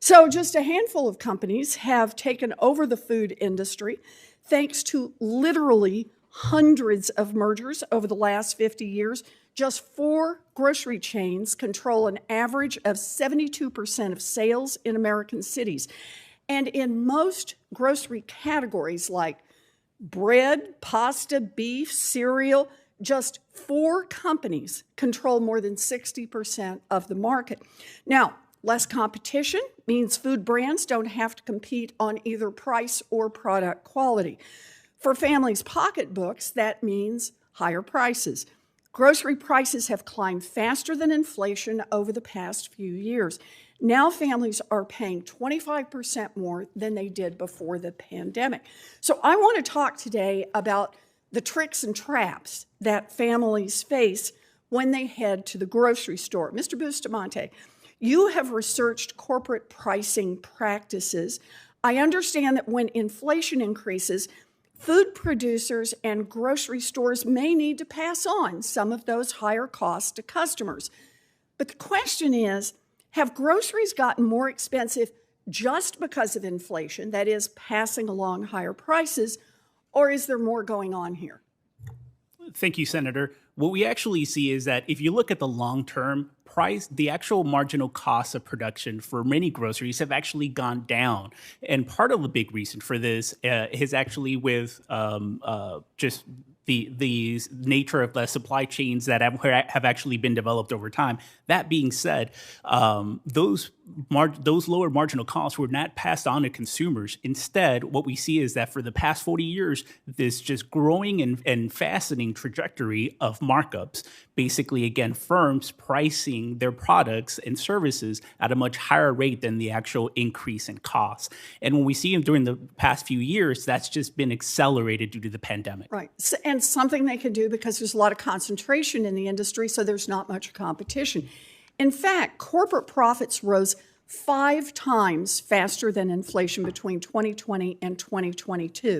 So just a handful of companies have taken over the food industry thanks to literally hundreds of mergers over the last 50 years. Just 4 grocery chains control an average of 72% of sales in American cities. And in most grocery categories like bread, pasta, beef, cereal, just 4 companies control more than 60% of the market. Now, less competition means food brands don't have to compete on either price or product quality. For families' pocketbooks, that means higher prices. Grocery prices have climbed faster than inflation over the past few years. Now families are paying 25% more than they did before the pandemic. So I want to talk today about the tricks and traps that families face when they head to the grocery store. Mr. Bustamante, you have researched corporate pricing practices. I understand that when inflation increases, food producers and grocery stores may need to pass on some of those higher costs to customers. But the question is, have groceries gotten more expensive just because of inflation, that is, passing along higher prices, or is there more going on here? Thank you, Senator. What we actually see is that if you look at the long-term price, the actual marginal cost of production for many groceries have actually gone down. And part of the big reason for this is actually with just the nature of the supply chains that have actually been developed over time. That being said, those lower marginal costs were not passed on to consumers. Instead, what we see is that for the past 40 years, this just growing and fastening trajectory of markups, basically, again, firms pricing their products and services at a much higher rate than the actual increase in costs. And when we see them during the past few years, that's just been accelerated due to the pandemic. Right. And something they can do because there's a lot of concentration in the industry, so there's not much competition. In fact, corporate profits rose 5 times faster than inflation between 2020 and 2022.